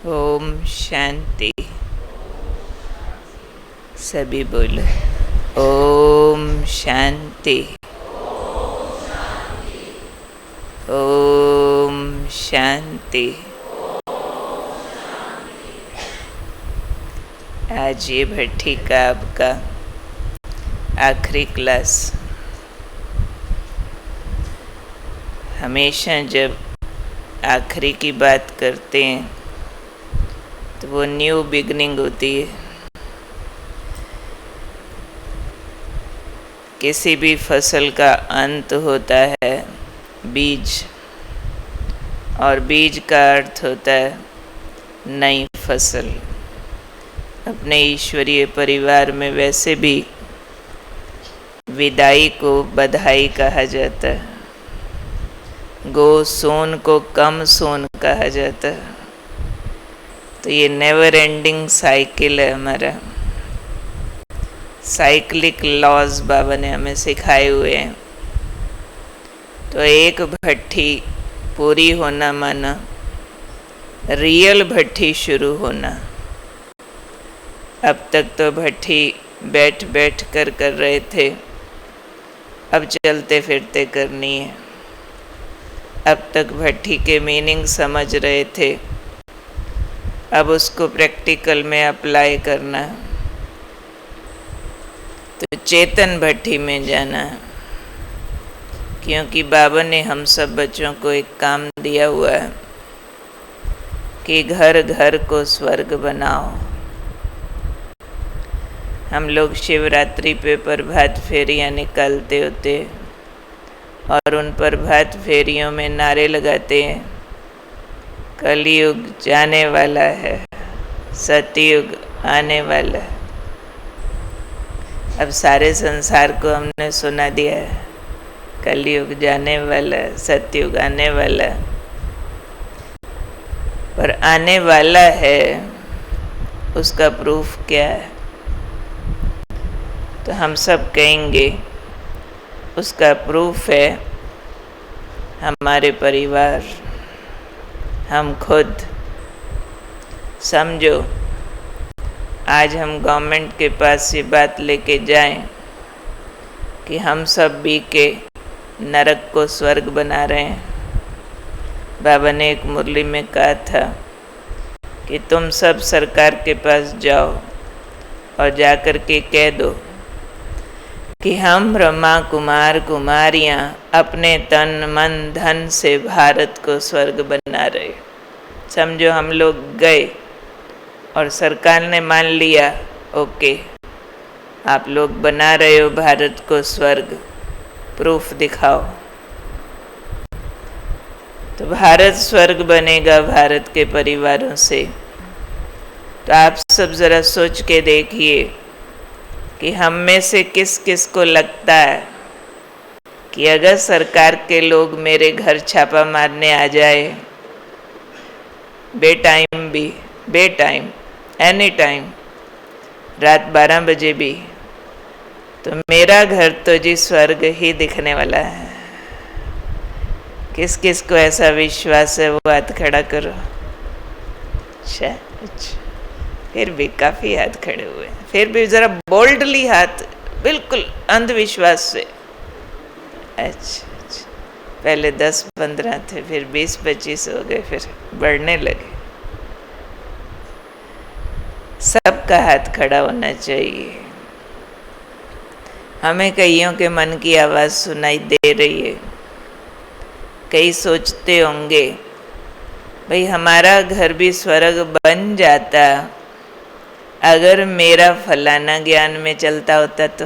ओम शांति। सभी बोले ओम शांति। ओम शांति। आज ये भट्टी का आपका आखिरी क्लास। हमेशा जब आखिरी की बात करते हैं तो वो न्यू बिगनिंग होती है। किसी भी फसल का अंत होता है बीज, और बीज का अर्थ होता है नई फसल। अपने ईश्वरीय परिवार में वैसे भी विदाई को बधाई कहा जाता है। गो सोन को कम सोन कहा जाता है। तो ये नेवर एंडिंग साइकिल है हमारा। साइक्लिक लॉज बाबा ने हमें सिखाए हुए हैं। तो एक भट्टी पूरी होना माना रियल भट्टी शुरू होना। अब तक तो भट्टी बैठ बैठ कर रहे थे, अब चलते फिरते करनी है। अब तक भट्टी के मीनिंग समझ रहे थे, अब उसको प्रैक्टिकल में अप्लाई करना है। तो चेतन भट्टी में जाना है, क्योंकि बाबा ने हम सब बच्चों को एक काम दिया हुआ है कि घर घर को स्वर्ग बनाओ। हम लोग शिवरात्रि पे प्रभात फेरियाँ निकालते होते और उन प्रभात फेरियों में नारे लगाते हैं, कलयुग जाने वाला है, सतयुग आने वाला है। अब सारे संसार को हमने सुना दिया है, कलयुग जाने वाला है, सतयुग आने वाला है। पर आने वाला है उसका प्रूफ क्या है? तो हम सब कहेंगे उसका प्रूफ है हमारे परिवार, हम खुद। समझो, आज हम गवर्नमेंट के पास ये बात लेके जाएं कि हम सब भी के नरक को स्वर्ग बना रहे हैं। बाबा ने एक मुरली में कहा था कि तुम सब सरकार के पास जाओ और जाकर के कह दो कि हम ब्रह्मा कुमार कुमारियाँ अपने तन मन धन से भारत को स्वर्ग बना रहे। समझो, हम लोग गए और सरकार ने मान लिया, ओके आप लोग बना रहे हो भारत को स्वर्ग, प्रूफ दिखाओ। तो भारत स्वर्ग बनेगा भारत के परिवारों से। तो आप सब ज़रा सोच के देखिए कि हम में से किस किस को लगता है कि अगर सरकार के लोग मेरे घर छापा मारने आ जाए, बे टाइम एनी टाइम, रात 12 बजे भी, तो मेरा घर तो जी स्वर्ग ही दिखने वाला है। किस किस को ऐसा विश्वास है? वो हाथ खड़ा करो। अच्छा, फिर भी काफ़ी हाथ खड़े हुए हैं। फिर भी ज़रा बोल्डली हाथ, बिल्कुल अंधविश्वास से। अच्छा, पहले 10-15 थे, फिर 20-25 हो गए, फिर बढ़ने लगे। सबका हाथ खड़ा होना चाहिए। हमें कईयों के मन की आवाज़ सुनाई दे रही है। कई सोचते होंगे, भाई हमारा घर भी स्वर्ग बन जाता अगर मेरा फलाना ज्ञान में चलता होता तो।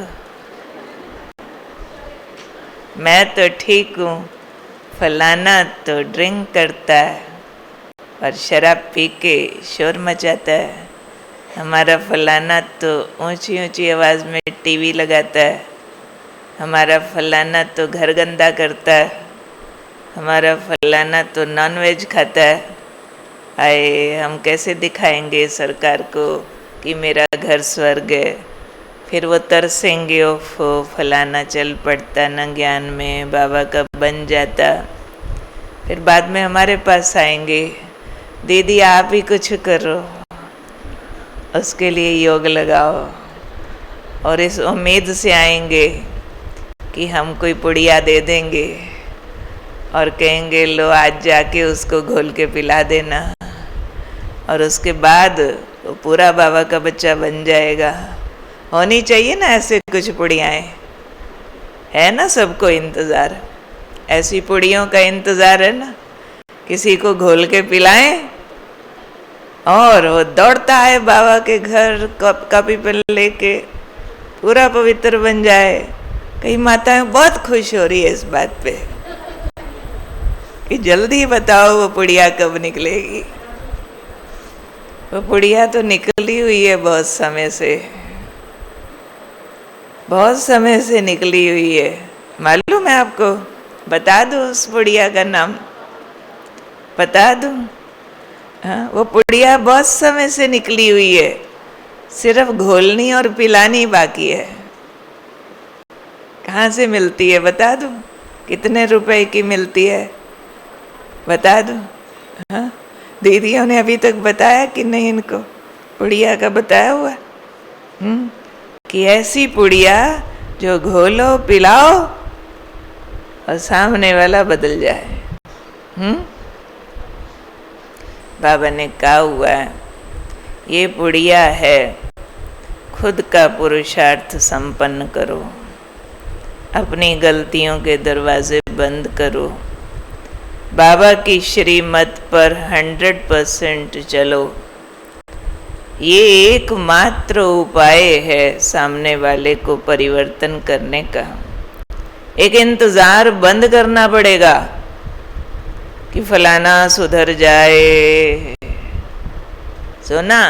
मैं तो ठीक हूँ, फलाना तो ड्रिंक करता है और शराब पी के शोर मचाता है। हमारा फलाना तो ऊंची ऊंची आवाज़ में टीवी लगाता है। हमारा फलाना तो घर गंदा करता है। हमारा फलाना तो नॉनवेज खाता है। आए, हम कैसे दिखाएंगे सरकार को कि मेरा घर स्वर्ग है? फिर वो तरसेंगे, ओफो फलाना चल पड़ता न ज्ञान में, बाबा का बन जाता। फिर बाद में हमारे पास आएंगे, दीदी आप ही कुछ करो, उसके लिए योग लगाओ, और इस उम्मीद से आएंगे कि हम कोई पुड़िया दे देंगे और कहेंगे लो आज जाके उसको घोल के पिला देना, और उसके बाद वो पूरा बाबा का बच्चा बन जाएगा। होनी चाहिए ना ऐसे कुछ पुड़ियाएँ, है ना? सबको इंतज़ार, ऐसी पुड़ियों का इंतज़ार है ना, किसी को घोल के पिलाएं और वो दौड़ता है बाबा के घर कॉपी पर लेके, पूरा पवित्र बन जाए। कई माताएं बहुत खुश हो रही है इस बात पे कि जल्दी बताओ वो पुड़िया कब निकलेगी। वो पुड़िया तो निकली हुई है बहुत समय से, बहुत समय से निकली हुई है। मालूम है आपको? बता दो उस पुड़िया का नाम, बता दूं? हाँ, वो पुड़िया बहुत समय से निकली हुई है, सिर्फ घोलनी और पिलानी बाकी है। कहाँ से मिलती है बता दूं? कितने रुपए की मिलती है बता दूं? हाँ, दीदियों ने अभी तक बताया कि नहीं इनको पुड़िया का बताया हुआ? कि ऐसी पुड़िया जो घोलो पिलाओ और सामने वाला बदल जाए। बाबा ने कहा हुआ है ये पुड़िया है, खुद का पुरुषार्थ संपन्न करो, अपनी गलतियों के दरवाजे बंद करो, बाबा की श्रीमत पर 100% चलो। ये एकमात्र उपाय है सामने वाले को परिवर्तन करने का। एक इंतज़ार बंद करना पड़ेगा कि फलाना सुधर जाए। सुना?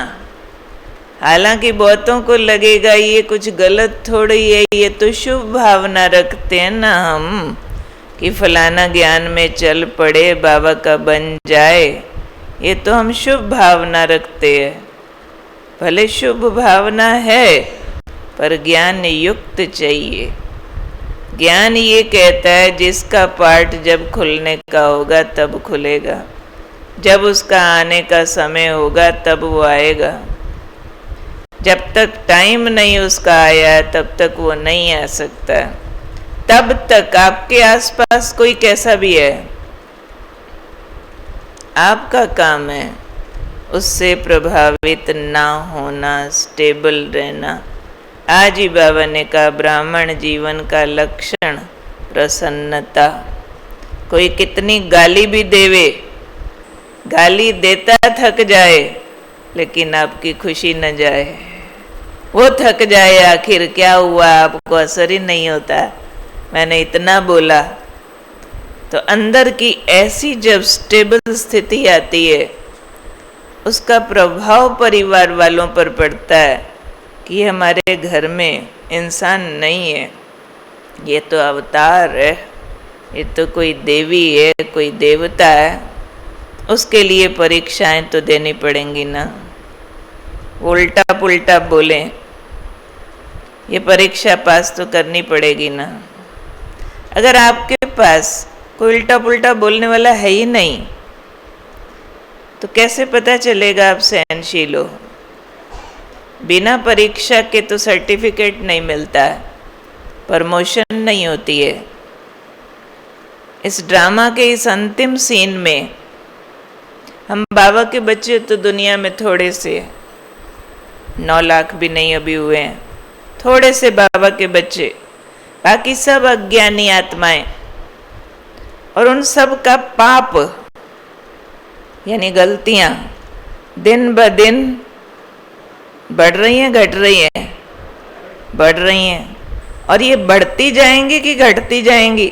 हालांकि बहुतों को लगेगा ये कुछ गलत थोड़ी है, ये तो शुभ भावना रखते हैं ना हम कि फलाना ज्ञान में चल पड़े, बाबा का बन जाए। ये तो हम शुभ भावना रखते हैं। भले शुभ भावना है पर ज्ञान युक्त चाहिए। ज्ञान ये कहता है जिसका पाठ जब खुलने का होगा तब खुलेगा, जब उसका आने का समय होगा तब वो आएगा। जब तक टाइम नहीं उसका आया तब तक वो नहीं आ सकता। तब तक आपके आसपास कोई कैसा भी है, आपका काम है उससे प्रभावित ना होना, स्टेबल रहना। आज ही बाबा ने कहा ब्राह्मण जीवन का लक्षण प्रसन्नता। कोई कितनी गाली भी देवे, गाली देता थक जाए लेकिन आपकी खुशी न जाए। वो थक जाए, आखिर क्या हुआ, आपको असर ही नहीं होता, मैंने इतना बोला। तो अंदर की ऐसी जब स्टेबल स्थिति आती है उसका प्रभाव परिवार वालों पर पड़ता है कि ये हमारे घर में इंसान नहीं है, ये तो अवतार है, ये तो कोई देवी है, कोई देवता है। उसके लिए परीक्षाएं तो देनी पड़ेंगी ना। उल्टा पुल्टा बोलें, ये परीक्षा पास तो करनी पड़ेगी ना। अगर आपके पास कोई उल्टा पुल्टा बोलने वाला है ही नहीं तो कैसे पता चलेगा आप सहनशील हो? बिना परीक्षा के तो सर्टिफिकेट नहीं मिलता, प्रमोशन नहीं होती है। इस ड्रामा के इस अंतिम सीन में हम बाबा के बच्चे तो दुनिया में थोड़े से, 9 लाख भी नहीं अभी हुए हैं, थोड़े से बाबा के बच्चे, बाकी सब अज्ञानी आत्माएं। और उन सब का पाप यानी गलतियां दिन ब दिन बढ़ रही हैं, घट रही हैं? बढ़ रही हैं। और ये बढ़ती जाएंगी कि घटती जाएंगी?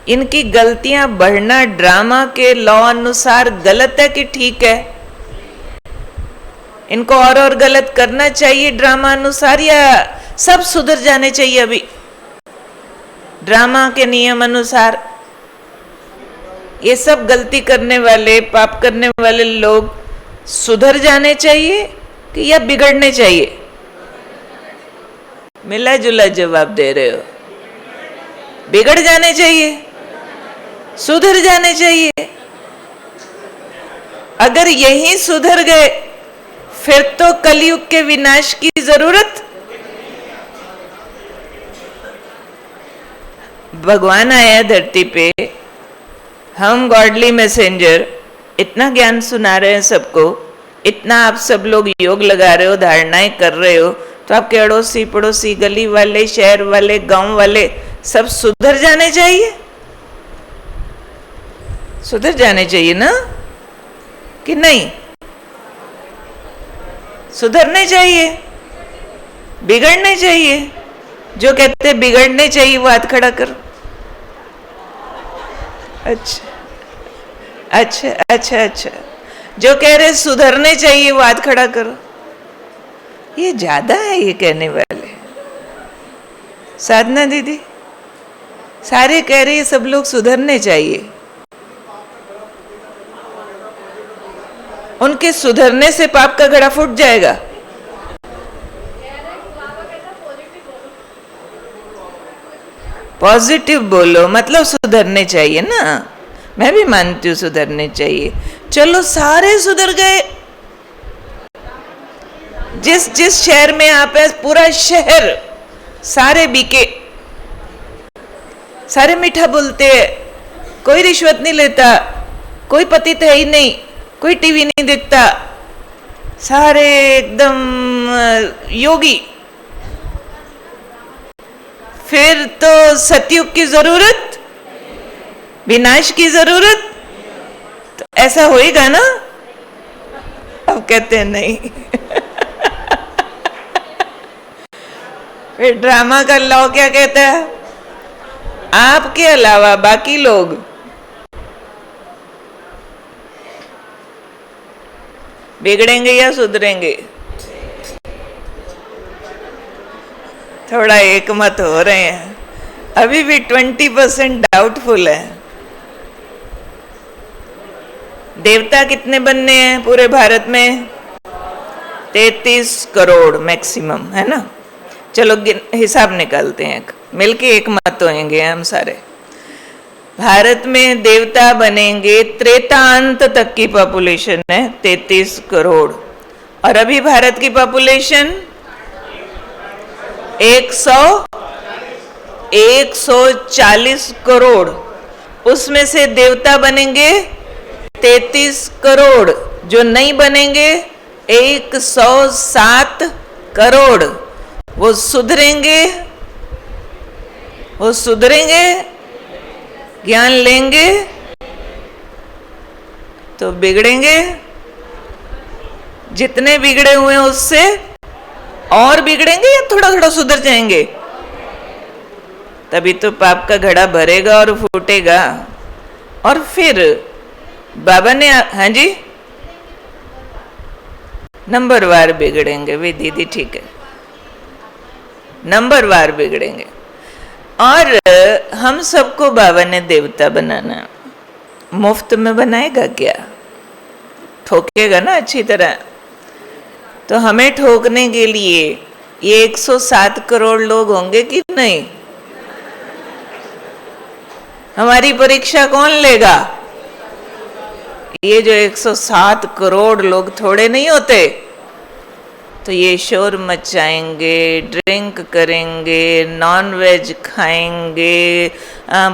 इनकी गलतियां बढ़ना ड्रामा के लॉ अनुसार गलत है कि ठीक है? इनको और गलत करना चाहिए ड्रामा अनुसार, या सब सुधर जाने चाहिए अभी ड्रामा के नियम अनुसार? ये सब गलती करने वाले, पाप करने वाले लोग सुधर जाने चाहिए कि या बिगड़ने चाहिए? मिला जुला जवाब दे रहे हो। बिगड़ जाने चाहिए, सुधर जाने चाहिए। अगर यही सुधर गए फिर तो कलयुग के विनाश की जरूरत। भगवान आया धरती पे, हम गॉडली मैसेंजर इतना ज्ञान सुना रहे हैं सबको, इतना आप सब लोग योग लगा रहे हो, धारणाएं कर रहे हो, तो आपके अड़ोसी पड़ोसी, गली वाले, शहर वाले, गांव वाले सब सुधर जाने चाहिए। सुधर जाने चाहिए ना, कि नहीं? सुधरने चाहिए, बिगड़ने चाहिए। जो कहते बिगड़ने चाहिए वो हाथ खड़ा करो। अच्छा अच्छा अच्छा अच्छा। जो कह रहे सुधरने चाहिए वो हाथ खड़ा करो। ये ज्यादा है ये कहने वाले। साधना दीदी सारे कह रहे सब लोग सुधरने चाहिए। उनके सुधरने से पाप का घड़ा फूट जाएगा। पॉजिटिव बोलो, मतलब सुधरने चाहिए ना। मैं भी मानती हूँ सुधरने चाहिए। चलो सारे सुधर गए। जिस जिस शहर में आप है, पूरा शहर सारे बीके, सारे मीठा बोलते हैं, कोई रिश्वत नहीं लेता, कोई पतित है ही नहीं, कोई टीवी नहीं देखता, सारे एकदम योगी। फिर तो सतयुग की जरूरत, विनाश की जरूरत। तो ऐसा होएगा ना? अब कहते हैं नहीं। फिर ड्रामा का लॉ क्या कहता है? आपके अलावा बाकी लोग बिगड़ेंगे या सुधरेंगे? थोड़ा एक मत हो रहे हैं, अभी भी 20% डाउटफुल है। देवता कितने बनने हैं पूरे भारत में? 33 करोड़ मैक्सिमम, है ना? चलो हिसाब निकालते हैं, मिलके एक मत होंगे हम सारे। भारत में देवता बनेंगे, त्रेतांत तक की पॉपुलेशन है 33 करोड़। और अभी भारत की पॉपुलेशन 140 करोड़। उसमें से देवता बनेंगे 33 करोड़, जो नहीं बनेंगे 107 करोड़। वो सुधरेंगे, वो सुधरेंगे, ज्ञान लेंगे तो बिगड़ेंगे। जितने बिगड़े हुए हैं उससे और बिगड़ेंगे या थोड़ा थोड़ा सुधर जाएंगे? तभी तो पाप का घड़ा भरेगा और फूटेगा। और फिर बाबा ने, हाँ जी, नंबरवार बिगड़ेंगे। वे दीदी ठीक है, नंबरवार बिगड़ेंगे। और हम सबको बाबा ने देवता बनाना, मुफ्त में बनाएगा क्या? ठोकेगा ना अच्छी तरह। तो हमें ठोकने के लिए ये 107 करोड़ लोग होंगे कि नहीं? हमारी परीक्षा कौन लेगा? ये जो 107 करोड़ लोग थोड़े नहीं होते। तो ये शोर मचाएंगे, ड्रिंक करेंगे, नॉन वेज खाएंगे,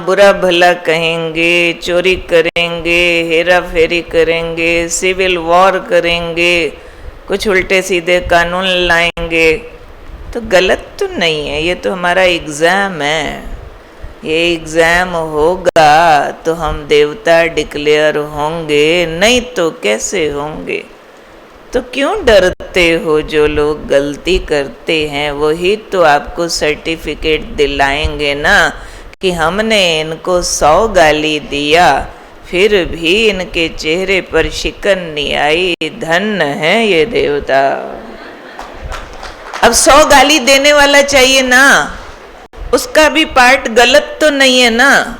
बुरा भला कहेंगे, चोरी करेंगे, हेरा फेरी करेंगे, सिविल वॉर करेंगे, कुछ उल्टे सीधे कानून लाएंगे। तो गलत तो नहीं है, ये तो हमारा एग्ज़ाम है। ये एग्ज़ाम होगा तो हम देवता डिक्लेयर होंगे, नहीं तो कैसे होंगे? तो क्यों डरते हो? जो लोग गलती करते हैं वही तो आपको सर्टिफिकेट दिलाएंगे ना, कि हमने इनको 100 गाली दिया फिर भी इनके चेहरे पर शिकन नहीं आई। धन्य है ये देवता। अब 100 गाली देने वाला चाहिए ना, उसका भी पार्ट गलत तो नहीं है ना।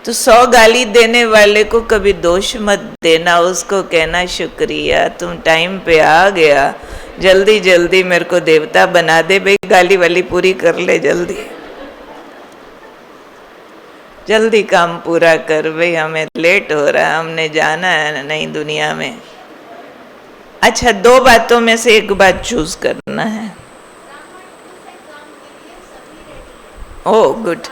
तो 100 गाली देने वाले को कभी दोष मत देना, उसको कहना शुक्रिया, तुम टाइम पे आ गया, जल्दी जल्दी मेरे को देवता बना दे भाई, गाली वाली पूरी कर ले जल्दी। जल्दी काम पूरा कर भाई, हमें लेट हो रहा है, हमने जाना है नई दुनिया में। अच्छा, दो बातों में से एक बात चूज करना है। Oh good.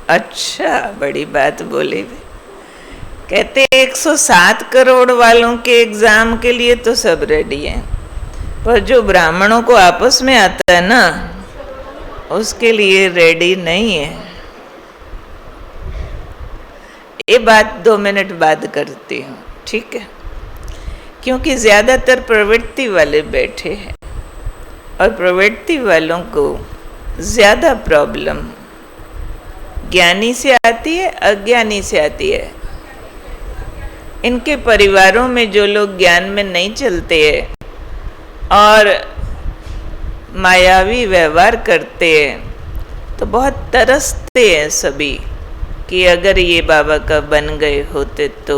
अच्छा, बड़ी बात बोली भाई। कहते 107 करोड़ वालों के एग्जाम के लिए तो सब रेडी हैं, पर जो ब्राह्मणों को आपस में आता है ना, उसके लिए रेडी नहीं है। ये बात 2 मिनट बाद करती हूँ, ठीक है? क्योंकि ज्यादातर प्रवृत्ति वाले बैठे हैं और प्रवृत्ति वालों को ज्यादा प्रॉब्लम ज्ञानी से आती है, अज्ञानी से आती है। इनके परिवारों में जो लोग ज्ञान में नहीं चलते हैं और मायावी व्यवहार करते हैं, तो बहुत तरसते हैं सभी कि अगर ये बाबा का बन गए होते तो।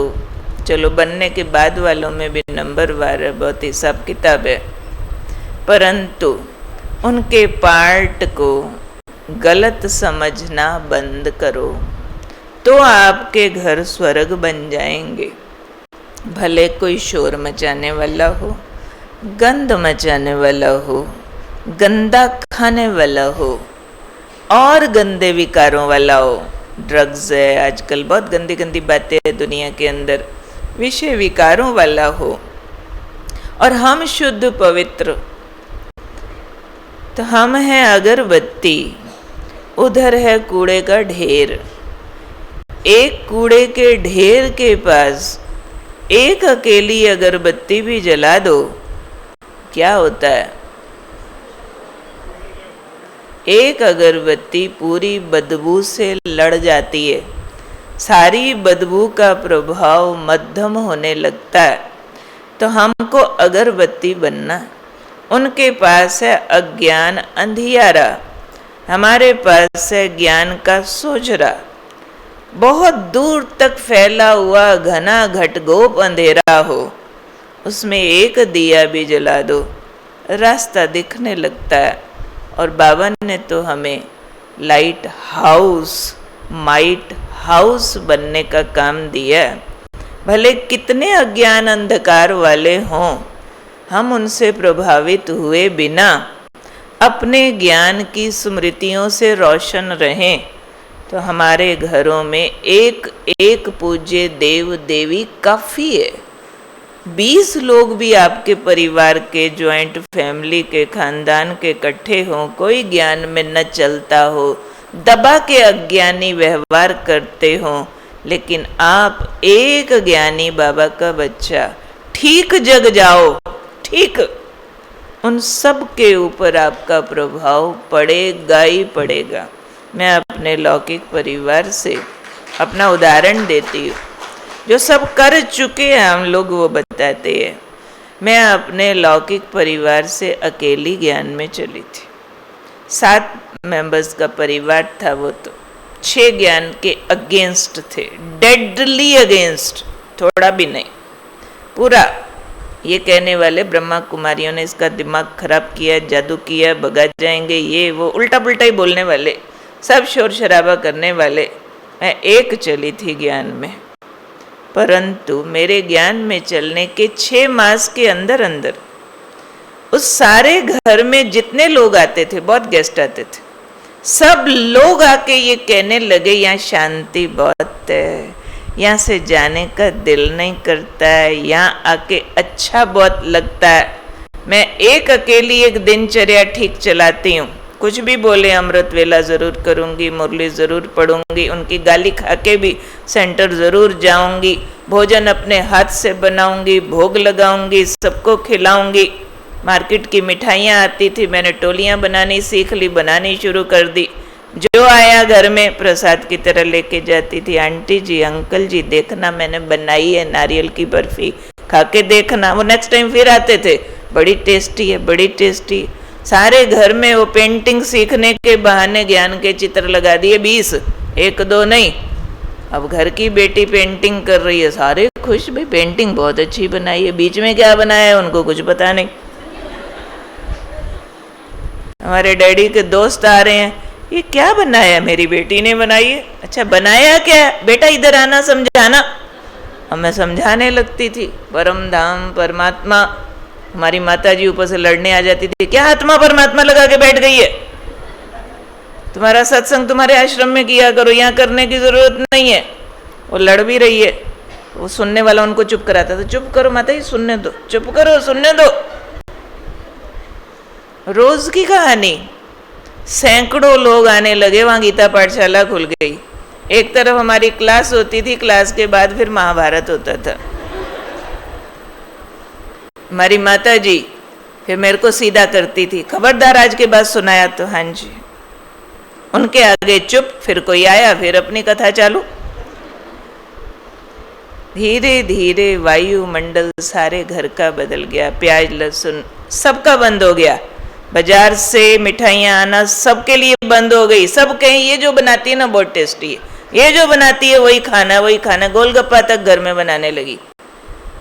चलो, बनने के बाद वालों में भी नंबरवार है, बहुत हिसाब किताब है, परंतु उनके पार्ट को गलत समझना बंद करो तो आपके घर स्वर्ग बन जाएंगे। भले कोई शोर मचाने वाला हो, गंद मचाने वाला हो, गंदा खाने वाला हो और गंदे विकारों वाला हो। ड्रग्स है आजकल, बहुत गंदी गंदी बातें हैं दुनिया के अंदर, विषय विकारों वाला हो, और हम शुद्ध पवित्र, तो हम हैं अगरबत्ती, उधर है कूड़े का ढेर। एक कूड़े के ढेर के पास एक अकेली अगरबत्ती भी जला दो, क्या होता है? एक अगरबत्ती पूरी बदबू से लड़ जाती है, सारी बदबू का प्रभाव मध्यम होने लगता है। तो हमको अगरबत्ती बनना। उनके पास है अज्ञान अंधियारा, हमारे पास है ज्ञान का सोजरा। बहुत दूर तक फैला हुआ घना घटगोप अंधेरा हो, उसमें एक दिया भी जला दो, रास्ता दिखने लगता है। और बाबा ने तो हमें लाइट हाउस, माइट हाउस बनने का काम दिया। भले कितने अज्ञान अंधकार वाले हों, हम उनसे प्रभावित हुए बिना अपने ज्ञान की स्मृतियों से रोशन रहें, तो हमारे घरों में एक एक पूज्य देव देवी काफ़ी है। 20 लोग भी आपके परिवार के, ज्वाइंट फैमिली के, खानदान के इकट्ठे हों, कोई ज्ञान में न चलता हो, दबा के अज्ञानी व्यवहार करते हों, लेकिन आप एक ज्ञानी बाबा का बच्चा ठीक जग जाओ, ठीक, उन सब के ऊपर आपका प्रभाव पड़ेगा ही पड़ेगा। मैं अपने लौकिक परिवार से अपना उदाहरण देती हूँ, जो सब कर चुके हैं हम लोग वो बताते हैं। मैं अपने लौकिक परिवार से अकेली ज्ञान में चली थी। 7 मेंबर्स का परिवार था, वो तो 6 ज्ञान के अगेंस्ट थे, डेडली अगेंस्ट, थोड़ा भी नहीं, पूरा। ये कहने वाले ब्रह्मा कुमारियों ने इसका दिमाग खराब किया, जादू किया, भगा जाएंगे, ये वो उल्टा पुल्टा ही बोलने वाले, सब शोर शराबा करने वाले। मैं एक चली थी ज्ञान में, परंतु मेरे ज्ञान में चलने के 6 मास के अंदर अंदर उस सारे घर में जितने लोग आते थे, बहुत गेस्ट आते थे, सब लोग आके ये कहने लगे यहाँ शांति बहुत है, यहाँ से जाने का दिल नहीं करता है, यहाँ आके अच्छा बहुत लगता है। मैं एक अकेली एक दिनचर्या ठीक चलाती हूँ, कुछ भी बोले अमृत वेला ज़रूर करूँगी, मुरली ज़रूर पढ़ूँगी, उनकी गाली खा के भी सेंटर ज़रूर जाऊँगी, भोजन अपने हाथ से बनाऊँगी, भोग लगाऊँगी, सबको खिलाऊँगी। मार्केट की मिठाइयाँ आती थी, मैंने टोलियाँ बनानी सीख ली, बनानी शुरू कर दी। जो आया घर में प्रसाद की तरह लेके जाती थी, आंटी जी, अंकल जी, देखना मैंने बनाई है नारियल की बर्फ़ी, खा के देखना। वो नेक्स्ट टाइम फिर आते थे, बड़ी टेस्टी है, बड़ी टेस्टी। सारे घर में वो पेंटिंग सीखने के बहाने ज्ञान के चित्र लगा दिए, 20, 1-2 नहीं। अब घर की बेटी पेंटिंग कर रही है, सारे खुश, भाई पेंटिंग बहुत अच्छी बनाई है। बीच में क्या बनाया है उनको कुछ पता नहीं। हमारे डैडी के दोस्त आ रहे हैं, ये क्या बनाया? मेरी बेटी ने बनाई है। अच्छा बनाया क्या? बेटा इधर आना, समझाना। और मैं समझाने लगती थी। परम धाम परमात्मा, हमारी माता जी ऊपर से लड़ने आ जाती थी, क्या आत्मा परमात्मा लगा के बैठ गई है? तुम्हारा सत्संग तुम्हारे आश्रम में किया करो, यहाँ करने की जरूरत नहीं है। वो लड़ भी रही है, वो सुनने वाला उनको चुप कराता था, चुप करो माता जी, सुनने दो, चुप करो, सुनने दो। रोज की कहानी। सैकड़ों लोग आने लगे, वहां गीता पाठशाला खुल गई। एक तरफ हमारी क्लास होती थी, क्लास के बाद फिर महाभारत होता था। हमारी माता जी फिर मेरे को सीधा करती थी, खबरदार आज के बाद सुनाया तो। हाँ जी। उनके आगे चुप, फिर कोई आया, फिर अपनी कथा चालू। धीरे धीरे वायुमंडल सारे घर का बदल गया। प्याज लहसुन सबका बंद हो गया। बाजार से मिठाइयाँ आना सबके लिए बंद हो गई। सब कहें ये जो बनाती है ना बहुत टेस्टी है, ये जो बनाती है वही खाना, वही खाना। गोलगप्पा तक घर में बनाने लगी।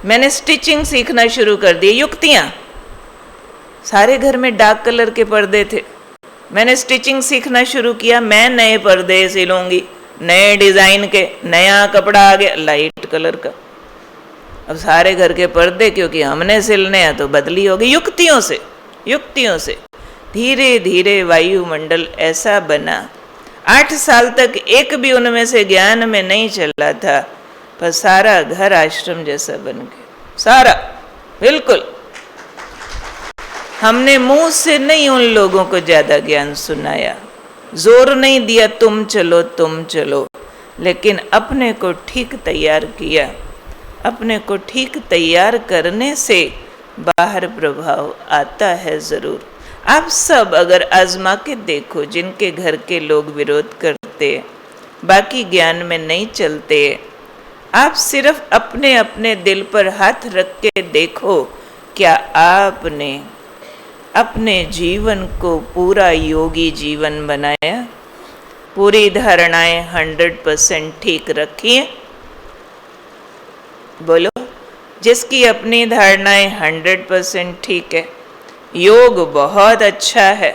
मैंने स्टिचिंग सीखना शुरू कर दी, युक्तियाँ। सारे घर में डार्क कलर के पर्दे थे, मैंने स्टिचिंग सीखना शुरू किया। मैं नए पर्दे सिलूंगी, नए डिजाइन के, नया कपड़ा आ गया लाइट कलर का। अब सारे घर के पर्दे क्योंकि हमने सिलने हैं तो बदली होगी। युक्तियों से, युक्तियों से धीरे धीरे वायुमंडल ऐसा बना। 8 साल तक एक भी उनमें से ज्ञान में नहीं चला था, पर सारा घर आश्रम जैसा बन गया, सारा बिल्कुल। हमने मुंह से नहीं उन लोगों को ज्यादा ज्ञान सुनाया, जोर नहीं दिया तुम चलो तुम चलो, लेकिन अपने को ठीक तैयार किया। अपने को ठीक तैयार करने से बाहर प्रभाव आता है जरूर। आप सब अगर आजमा के देखो, जिनके घर के लोग विरोध करते, बाकी ज्ञान में नहीं चलते, आप सिर्फ अपने अपने दिल पर हाथ रख के देखो, क्या आपने अपने जीवन को पूरा योगी जीवन बनाया? पूरी धारणाएं 100% ठीक रखी हैं? बोलो, जिसकी अपनी धारणाएं 100% ठीक है, योग बहुत अच्छा है,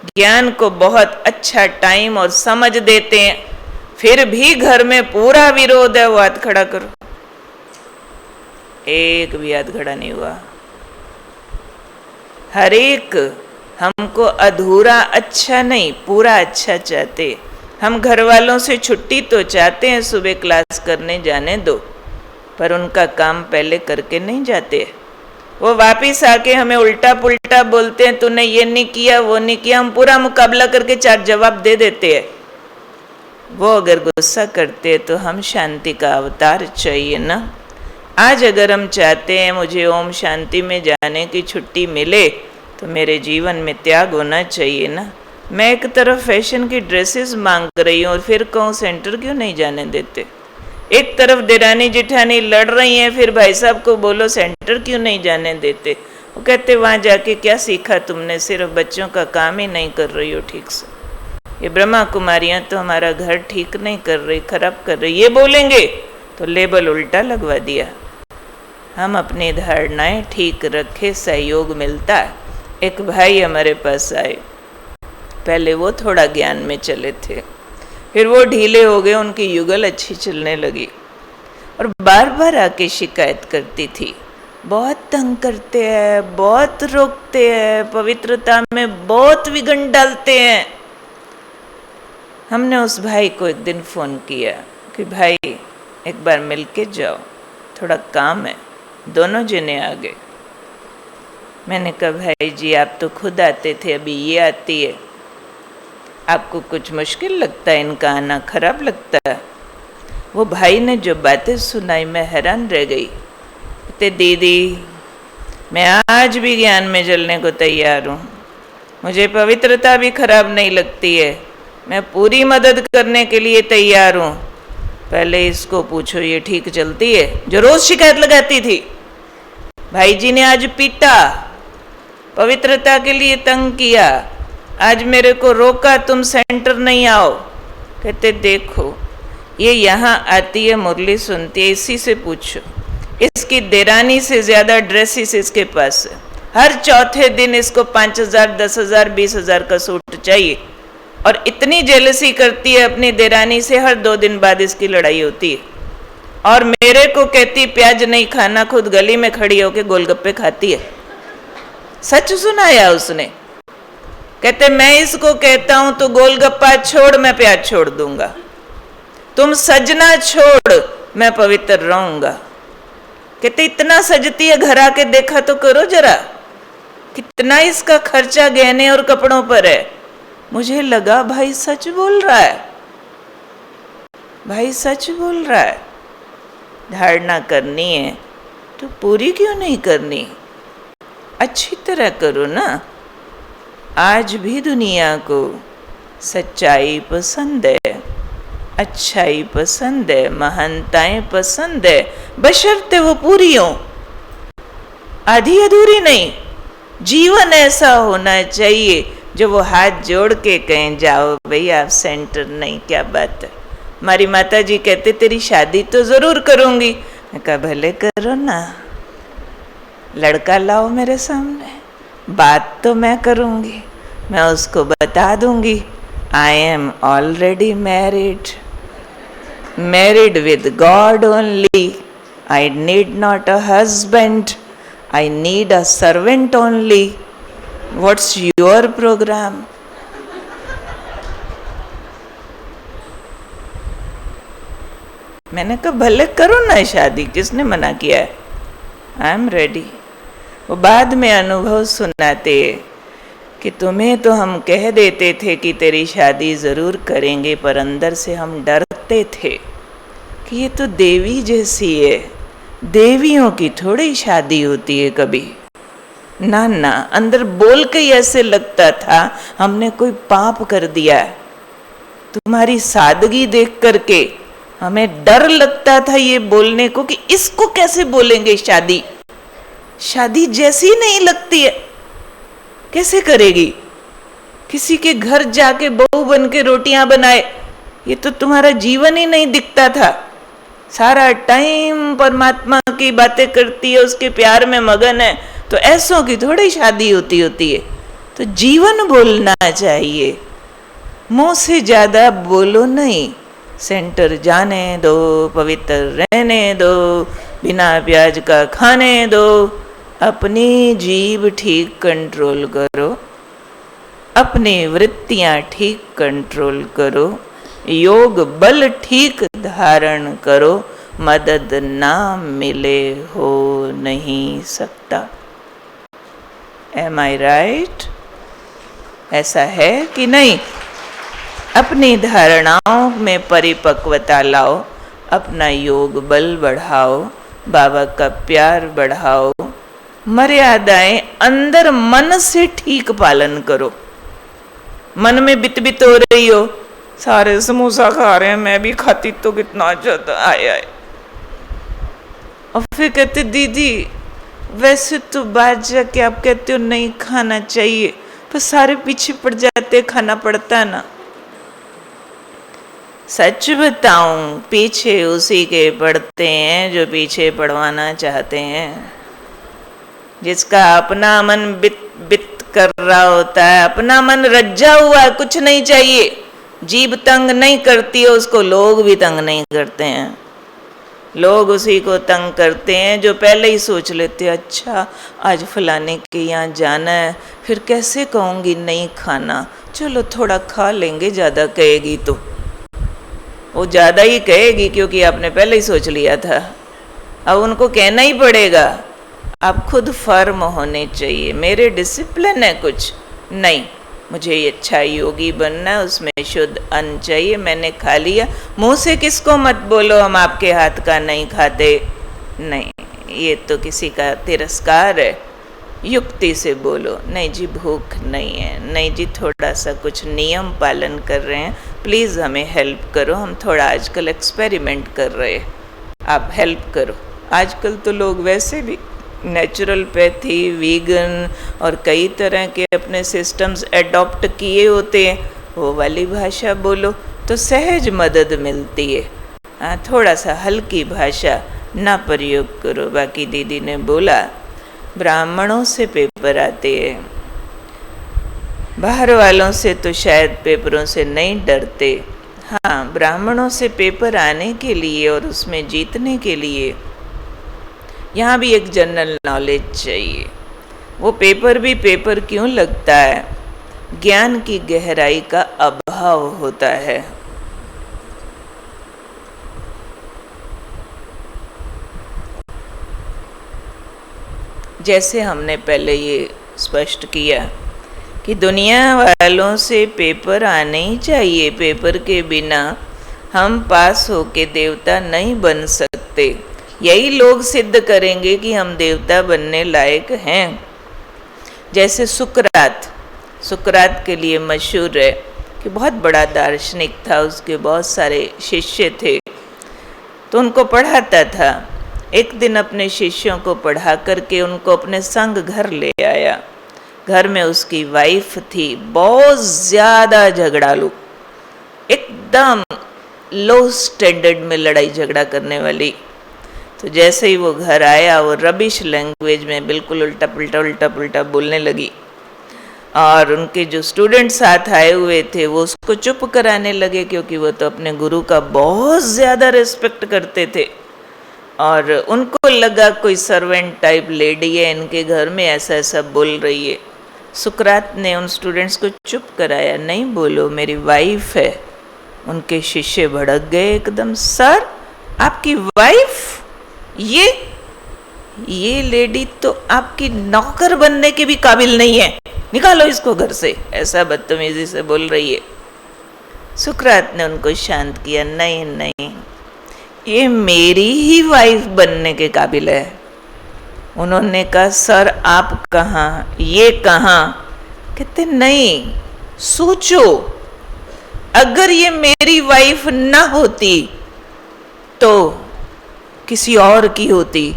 ज्ञान को बहुत अच्छा टाइम और समझ देते हैं, फिर भी घर में पूरा विरोध है, वो हाथ खड़ा करो। एक भी हाथ खड़ा नहीं हुआ। हर एक हमको अधूरा अच्छा नहीं, पूरा अच्छा चाहते। हम घर वालों से छुट्टी तो चाहते हैं, सुबह क्लास करने जाने दो, पर उनका काम पहले करके नहीं जाते। वो वापिस आके हमें उल्टा पुल्टा बोलते हैं, तूने ये नहीं किया वो नहीं किया। हम पूरा मुकाबला करके 4 जवाब दे देते हैं। वो अगर गुस्सा करते तो हम शांति का अवतार चाहिए ना। आज अगर हम चाहते हैं मुझे ओम शांति में जाने की छुट्टी मिले, तो मेरे जीवन में त्याग होना चाहिए ना। मैं एक तरफ फैशन की ड्रेसेस मांग रही हूँ और फिर कहूँ सेंटर क्यों नहीं जाने देते। एक तरफ देरानी जिठानी लड़ रही हैं, फिर भाई साहब को बोलो सेंटर क्यों नहीं जाने देते। वो कहते वहाँ जाके क्या सीखा तुमने, सिर्फ बच्चों का काम ही नहीं कर रही हो ठीक से। ये ब्रह्मा कुमारियाँ तो हमारा घर ठीक नहीं कर रही, खराब कर रही, ये बोलेंगे तो लेबल उल्टा लगवा दिया। हम अपनी धारणाएं ठीक रखे, सहयोग मिलता है। एक भाई हमारे पास आए, पहले वो थोड़ा ज्ञान में चले थे, फिर वो ढीले हो गए, उनकी युगल अच्छी चलने लगी और बार बार आके शिकायत करती थी, बहुत तंग करते हैं, बहुत रोकते हैं, पवित्रता में बहुत विघ्न डालते हैं। हमने उस भाई को एक दिन फ़ोन किया कि भाई एक बार मिल के जाओ, थोड़ा काम है। दोनों जने आ गए। मैंने कहा भाई जी आप तो खुद आते थे, अभी ये आती है, आपको कुछ मुश्किल लगता है, इनका आना खराब लगता है? वो भाई ने जो बातें सुनाई मैं हैरान रह गई। कहते दीदी मैं आज भी ज्ञान में जलने को तैयार हूँ, मुझे पवित्रता भी खराब नहीं लगती है, मैं पूरी मदद करने के लिए तैयार हूँ। पहले इसको पूछो ये ठीक चलती है जो रोज शिकायत लगाती थी? भाई जी ने आज पीटा, पवित्रता के लिए तंग किया, आज मेरे को रोका तुम सेंटर नहीं आओ। कहते देखो ये यहाँ आती है, मुरली सुनती है, इसी से पूछो, इसकी देरानी से ज़्यादा ड्रेसेस इसके पास है, हर चौथे दिन इसको 5,000, 10,000, 20,000 का सूट चाहिए। और इतनी जेलसी करती है अपनी देरानी से, हर 2 दिन बाद इसकी लड़ाई होती है। और मेरे को कहती प्याज नहीं खाना, खुद गली में खड़ी होके गोलगप्पे खाती है। सच सुनाया उसने। कहते मैं इसको कहता हूं तो गोलगप्पा छोड़, मैं प्याज छोड़ दूंगा। तुम सजना छोड़, मैं पवित्र रहूंगा। कहते इतना सजती है, घर आके देखा तो करो जरा, कितना इसका खर्चा गहने और कपड़ों पर है। मुझे लगा भाई सच बोल रहा है, भाई सच बोल रहा है। धारणा करनी है तो पूरी क्यों नहीं करनी, अच्छी तरह करो ना। आज भी दुनिया को सच्चाई पसंद है, अच्छाई पसंद है, महानताएं पसंद है, बशर्ते वो पूरी हो, आधी अधूरी नहीं। जीवन ऐसा होना चाहिए जो वो हाथ जोड़ के कहें जाओ भाई आप सेंटर नहीं, क्या बात है। हमारी माता जी कहते तेरी शादी तो जरूर करूंगी। मैं कहा भले करो ना, लड़का लाओ मेरे सामने, बात तो मैं करूंगी, मैं उसको बता दूंगी I am already married, married with God only, I need not a husband, I need a servant only, what's your programme. मैंने कहा भले करो ना शादी, किसने मना किया है, आई एम रेडी। वो बाद में अनुभव सुनाते कि तुम्हें तो हम कह देते थे कि तेरी शादी ज़रूर करेंगे, पर अंदर से हम डरते थे कि ये तो देवी जैसी है, देवियों की थोड़ी शादी होती है कभी। ना ना, अंदर बोल के ही ऐसे लगता था हमने कोई पाप कर दिया। तुम्हारी सादगी देख करके हमें डर लगता था ये बोलने को कि इसको कैसे बोलेंगे शादी, शादी जैसी नहीं लगती है, कैसे करेगी। किसी के घर जाके बहू बन के रोटियां बनाए, ये तो तुम्हारा जीवन ही नहीं दिखता था। सारा टाइम परमात्मा की बातें करती है, उसके प्यार में मगन है, तो ऐसों की थोड़ी शादी होती है। तो जीवन बोलना चाहिए, मुंह से ज्यादा बोलो नहीं। सेंटर जाने दो, पवित्र रहने दो, बिना प्याज का खाने दो, अपनी जीभ ठीक कंट्रोल करो, अपनी वृत्तियां ठीक कंट्रोल करो, योग बल ठीक धारण करो, मदद ना मिले हो नहीं सकता। एम आई राइट? ऐसा है कि नहीं? अपनी धारणाओं में परिपक्वता लाओ, अपना योग बल बढ़ाओ, बाबा का प्यार बढ़ाओ, मर्यादाएं अंदर मन से ठीक पालन करो। मन में बित बित हो रही हो, सारे समोसा खा रहे हैं, मैं भी खाती तो कितना अच्छा आए। और फिर कहते दीदी वैसे तो बात जाके आप कहते हो नहीं खाना चाहिए, पर सारे पीछे पड़ जाते, खाना पड़ता है ना। सच बताऊं, पीछे उसी के पड़ते हैं जो पीछे पड़वाना चाहते हैं। जिसका अपना मन बित बित कर रहा होता है, अपना मन रज्जा हुआ है, कुछ नहीं चाहिए, जीभ तंग नहीं करती है, उसको लोग भी तंग नहीं करते हैं। लोग उसी को तंग करते हैं जो पहले ही सोच लेते हैं अच्छा आज फलाने के यहाँ जाना है, फिर कैसे कहूँगी नहीं खाना, चलो थोड़ा खा लेंगे, ज़्यादा कहेगी तो वो ज़्यादा ही कहेगी क्योंकि आपने पहले ही सोच लिया था। अब उनको कहना ही पड़ेगा। आप खुद फर्म होने चाहिए, मेरे डिसिप्लिन है कुछ नहीं, मुझे ये अच्छा योगी बनना है, उसमें शुद्ध अन्न चाहिए, मैंने खा लिया। मुंह से किसको मत बोलो हम आपके हाथ का नहीं खाते, नहीं, ये तो किसी का तिरस्कार है। युक्ति से बोलो नहीं जी भूख नहीं है, नहीं जी थोड़ा सा कुछ नियम पालन कर रहे हैं, प्लीज़ हमें हेल्प करो, हम थोड़ा आजकल एक्सपेरिमेंट कर रहे हैं, आप हेल्प करो। आजकल तो लोग वैसे भी नेचुरोपैथी, वीगन और कई तरह के अपने सिस्टम्स एडॉप्ट किए होते हैं, वो वाली भाषा बोलो तो सहज मदद मिलती है। थोड़ा सा हल्की भाषा ना प्रयोग करो। बाकी दीदी ने बोला ब्राह्मणों से पेपर आते हैं। बाहर वालों से तो शायद पेपरों से नहीं डरते। हाँ, ब्राह्मणों से पेपर आने के लिए और उसमें जीतने के लिए यहाँ भी एक जनरल नॉलेज चाहिए। वो पेपर भी पेपर क्यों लगता है? ज्ञान की गहराई का अभाव होता है। जैसे हमने पहले ये स्पष्ट किया कि दुनिया वालों से पेपर आने ही चाहिए। पेपर के बिना हम पास होके देवता नहीं बन सकते। यही लोग सिद्ध करेंगे कि हम देवता बनने लायक हैं। जैसे सुकरात के लिए मशहूर है कि बहुत बड़ा दार्शनिक था, उसके बहुत सारे शिष्य थे, तो उनको पढ़ाता था। एक दिन अपने शिष्यों को पढ़ा करके उनको अपने संग घर ले आया। घर में उसकी वाइफ थी, बहुत ज़्यादा झगड़ालू, एकदम लो स्टैंडर्ड में लड़ाई झगड़ा करने वाली। तो जैसे ही वो घर आया, वो रबिश लैंग्वेज में बिल्कुल उल्टा पुल्टा बोलने लगी। और उनके जो स्टूडेंट साथ आए हुए थे वो उसको चुप कराने लगे, क्योंकि वो तो अपने गुरु का बहुत ज़्यादा रिस्पेक्ट करते थे। और उनको लगा कोई सर्वेंट टाइप लेडी है इनके घर में, ऐसा ऐसा बोल रही है। सुकरात ने उन स्टूडेंट्स को चुप कराया, नहीं बोलो, मेरी वाइफ है। उनके शिष्य भड़क गए एकदम। सर, आपकी वाइफ? ये लेडी तो आपकी नौकर बनने के भी काबिल नहीं है, निकालो इसको घर से, ऐसा बदतमीजी से बोल रही है। सुकरात ने उनको शांत किया, नहीं नहीं, ये मेरी ही वाइफ बनने के काबिल है। उन्होंने कहा, सर आप कहाँ, ये कहाँ? कहते नहीं, सोचो, अगर ये मेरी वाइफ ना होती तो किसी और की होती,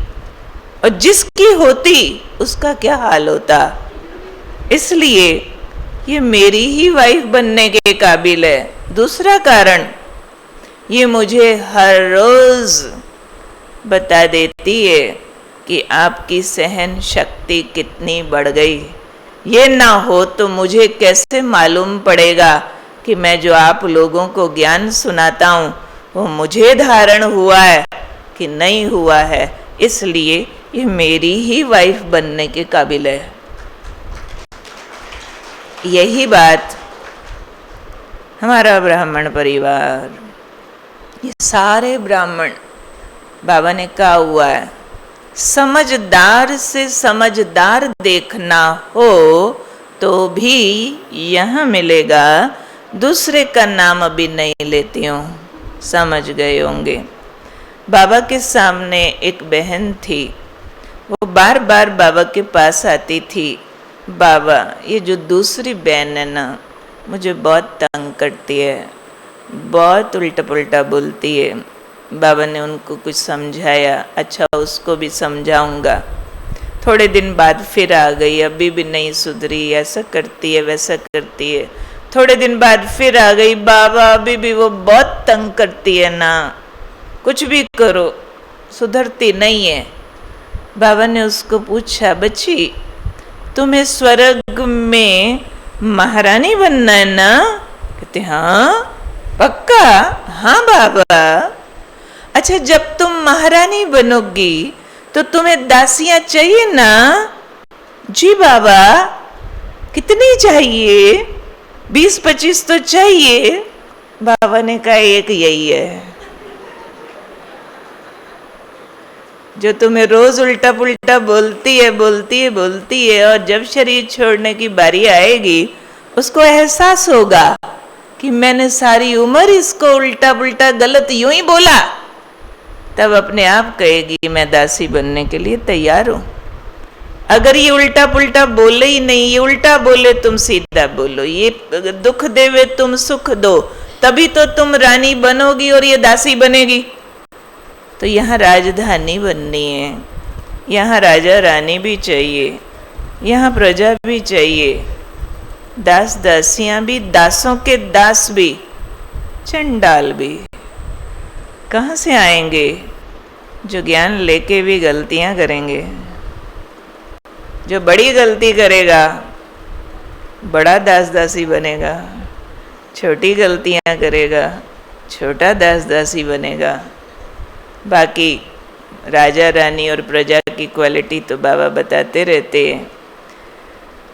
और जिसकी होती उसका क्या हाल होता। इसलिए ये मेरी ही वाइफ बनने के काबिल है। दूसरा कारण, ये मुझे हर रोज बता देती है कि आपकी सहन शक्ति कितनी बढ़ गई। ये ना हो तो मुझे कैसे मालूम पड़ेगा कि मैं जो आप लोगों को ज्ञान सुनाता हूँ वो मुझे धारण हुआ है कि नहीं हुआ है। इसलिए ये मेरी ही वाइफ बनने के काबिल है। यही बात हमारा ब्राह्मण परिवार, ये सारे ब्राह्मण, बाबा ने कहा हुआ है, समझदार से समझदार देखना हो तो भी यहाँ मिलेगा, दूसरे का नाम अभी नहीं लेती हूँ, समझ गए होंगे। बाबा के सामने एक बहन थी, वो बार बार बाबा के पास आती थी। बाबा, ये जो दूसरी बहन है ना, मुझे बहुत तंग करती है, बहुत उल्टा पुल्टा बोलती है। बाबा ने उनको कुछ समझाया, अच्छा उसको भी समझाऊंगा। थोड़े दिन बाद फिर आ गई, अभी भी नहीं सुधरी, ऐसा करती है वैसा करती है। थोड़े दिन बाद फिर आ गई, बाबा अभी भी वो बहुत तंग करती है ना, कुछ भी करो सुधरती नहीं है। बाबा ने उसको पूछा, बच्ची तुम्हें स्वर्ग में महारानी बनना है ना? कहते हाँ। पक्का? हाँ बाबा। अच्छा, जब तुम महारानी बनोगी तो तुम्हें दासियां चाहिए ना? जी बाबा। कितनी चाहिए? 20-25 तो चाहिए। बाबा ने कहा, एक यही है जो तुम्हें रोज उल्टा पुल्टा बोलती है, और जब शरीर छोड़ने की बारी आएगी उसको एहसास होगा कि मैंने सारी उम्र इसको उल्टा पुल्टा गलत यूं ही बोला, तब अपने आप कहेगी मैं दासी बनने के लिए तैयार हूं। अगर ये उल्टा पुल्टा बोले ही नहीं, ये उल्टा बोले तुम सीधा बोलो, ये दुख देवे तुम सुख दो, तभी तो तुम रानी बनोगी और ये दासी बनेगी। तो यहाँ राजधानी बननी है, यहाँ राजा रानी भी चाहिए, यहाँ प्रजा भी चाहिए, दास दासियां भी, दासों के दास भी, चंडाल भी। कहाँ से आएंगे? जो ज्ञान लेके भी गलतियां करेंगे। जो बड़ी गलती करेगा बड़ा दास दासी बनेगा, छोटी गलतियां करेगा छोटा दास दासी बनेगा। बाकी राजा रानी और प्रजा की क्वालिटी तो बाबा बताते रहते हैं।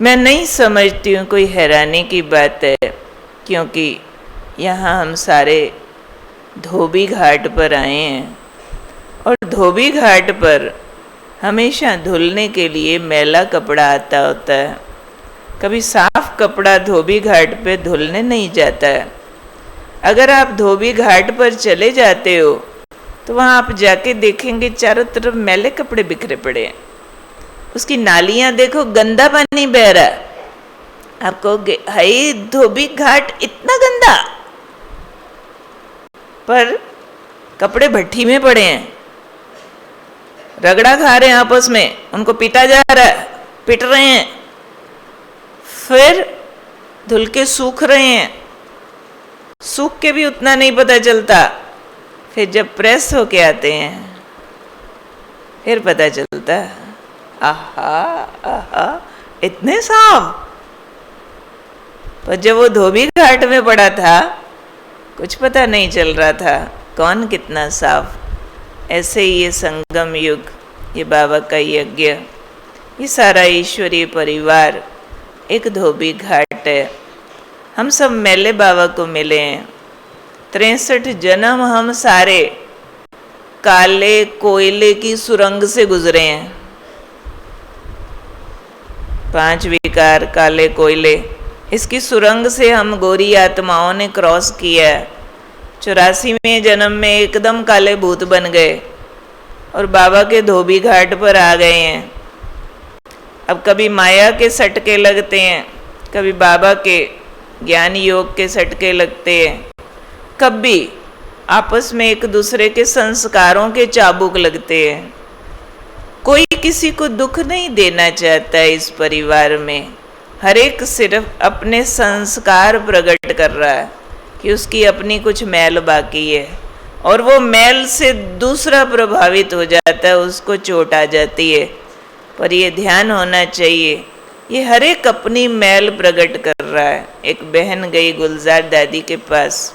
मैं नहीं समझती हूँ कोई हैरानी की बात है, क्योंकि यहाँ हम सारे धोबी घाट पर आए हैं और धोबी घाट पर हमेशा धुलने के लिए मैला कपड़ा आता होता है। कभी साफ कपड़ा धोबी घाट पे धुलने नहीं जाता है। अगर आप धोबी घाट पर चले जाते हो तो वहाँ आप जाके देखेंगे चारों तरफ मैले कपड़े बिखरे पड़े हैं। उसकी नालियाँ देखो, गंदा पानी बह रहा है। आप कहोगे हाय धोबी घाट इतना गंदा, पर कपड़े भट्टी में पड़े हैं, रगड़ा खा रहे हैं आपस में, उनको पीटा जा रहा है, पिट रहे हैं, फिर धुल के सूख रहे हैं। सूख के भी उतना नहीं पता चलता, फिर जब प्रेस होके आते हैं फिर पता चलता है आहा आहा इतने साफ। पर जब वो धोबी घाट में पड़ा था कुछ पता नहीं चल रहा था कौन कितना साफ। ऐसे ही ये संगम युग, ये बाबा का यज्ञ, ये सारा ईश्वरीय परिवार एक धोबी घाट है। हम सब मेले बाबा को मिले हैं। 63 जन्म हम सारे काले कोयले की सुरंग से गुजरे हैं। 5 विकार काले कोयले, इसकी सुरंग से हम गोरी आत्माओं ने क्रॉस किया है। 84वें जन्म में एकदम काले भूत बन गए और बाबा के धोबी घाट पर आ गए हैं। अब कभी माया के सटके लगते हैं, कभी बाबा के ज्ञान योग के सटके लगते हैं, कभी आपस में एक दूसरे के संस्कारों के चाबुक लगते हैं। कोई किसी को दुख नहीं देना चाहता है इस परिवार में। हर एक सिर्फ अपने संस्कार प्रकट कर रहा है कि उसकी अपनी कुछ मैल बाकी है और वो मैल से दूसरा प्रभावित हो जाता है, उसको चोट आ जाती है। पर ये ध्यान होना चाहिए, ये हर एक अपनी मैल प्रकट कर रहा है। एक बहन गई गुलजार दादी के पास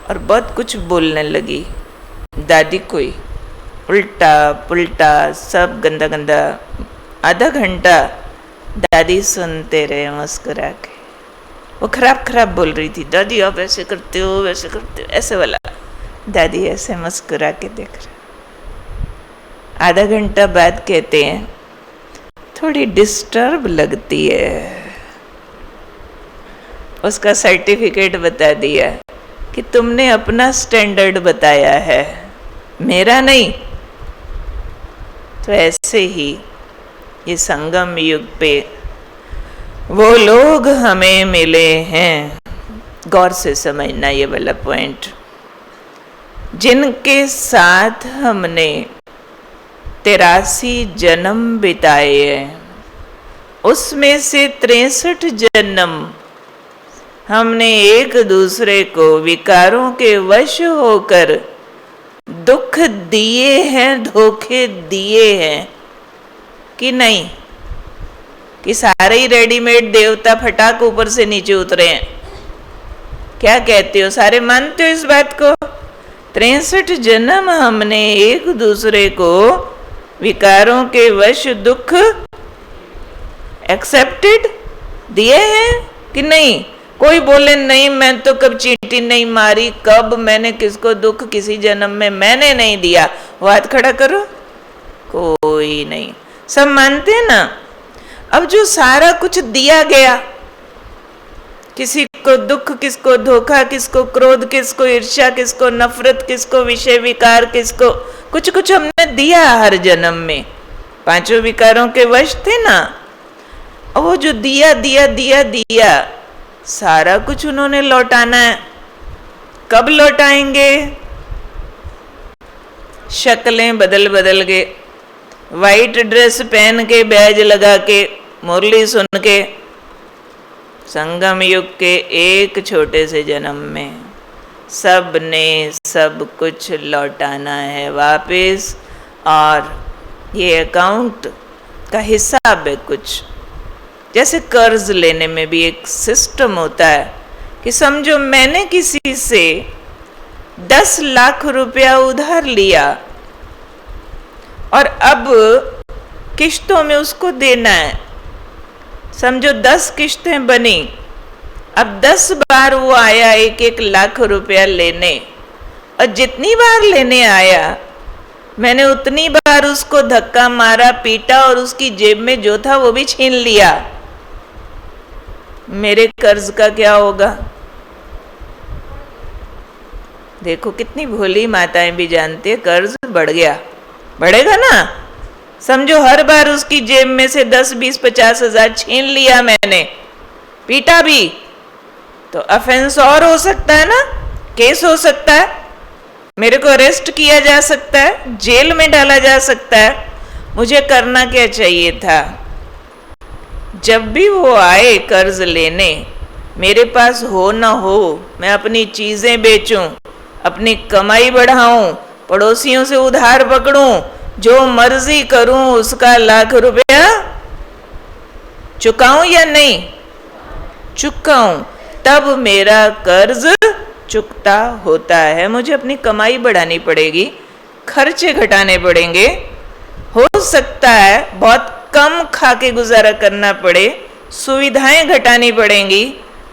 और बहुत कुछ बोलने लगी। दादी कोई उल्टा पुल्टा सब गंदा गंदा। आधा घंटा दादी सुनते रहे मुस्कुरा के। वो खराब खराब बोल रही थी, दादी आप ऐसे करते हो वैसे करते हो, ऐसे वाला। दादी ऐसे मुस्कुरा के देख रहे। आधा घंटा बाद कहते हैं थोड़ी डिस्टर्ब लगती है। उसका सर्टिफिकेट बता दिया कि तुमने अपना स्टैंडर्ड बताया है, मेरा नहीं। तो ऐसे ही ये संगम युग पे वो लोग हमें मिले हैं, गौर से समझना ये वाला पॉइंट, जिनके साथ हमने 83 जन्म बिताए हैं। उसमें से 63 जन्म हमने एक दूसरे को विकारों के वश होकर दुख दिए हैं, धोखे दिए हैं कि नहीं? कि सारे ही रेडीमेड देवता फटाक ऊपर से नीचे उतरे हैं? क्या कहते हो, सारे मानते हो इस बात को? 63 जन्म हमने एक दूसरे को विकारों के वश दुख एक्सेप्टेड दिए हैं कि नहीं? कोई बोले नहीं मैं तो कब चींटी नहीं मारी, कब मैंने किसको दुख किसी जन्म में मैंने नहीं दिया, वो हाथ खड़ा करो। कोई नहीं, सब मानते हैं ना। अब जो सारा कुछ दिया गया, किसी को दुख, किसको धोखा, किसको क्रोध, किसको ईर्ष्या, किसको नफरत, किसको विषय विकार, किसको कुछ कुछ हमने दिया हर जन्म में। 5 विकारों के वश थे ना। और वो जो दिया दिया दिया दिया सारा कुछ उन्होंने लौटाना है। कब लौटाएंगे? शक्लें बदल बदल के, वाइट ड्रेस पहन के, बैज लगा के, मुरली सुन के, संगम युग के एक छोटे से जन्म में सब ने सब कुछ लौटाना है वापस। और ये अकाउंट का हिसाब है कुछ। जैसे कर्ज लेने में भी एक सिस्टम होता है कि समझो मैंने किसी से 10 लाख रुपया उधार लिया और अब किश्तों में उसको देना है। समझो 10 किश्तें बनी, अब 10 बार वो आया 1-1 लाख रुपया लेने, और जितनी बार लेने आया मैंने उतनी बार उसको धक्का मारा, पीटा और उसकी जेब में जो था वो भी छीन लिया। मेरे कर्ज का क्या होगा? देखो कितनी भोली माताएं भी जानती है, कर्ज बढ़ गया, बढ़ेगा ना। समझो हर बार उसकी जेब में से 10, 20, 50 हजार छीन लिया मैंने, पीटा भी, तो ऑफेंस और हो सकता है ना, केस हो सकता है, मेरे को अरेस्ट किया जा सकता है, जेल में डाला जा सकता है। मुझे करना क्या चाहिए था? जब भी वो आए कर्ज लेने, मेरे पास हो ना हो, मैं अपनी चीजें बेचूं, अपनी कमाई बढ़ाऊं, पड़ोसियों से उधार पकड़ूं, जो मर्जी करूं, उसका लाख रुपया चुकाऊं या नहीं चुकाऊं, तब मेरा कर्ज चुकता होता है। मुझे अपनी कमाई बढ़ानी पड़ेगी, खर्चे घटाने पड़ेंगे, हो सकता है बहुत कम खा के गुजारा करना पड़े, सुविधाएं घटानी पड़ेंगी,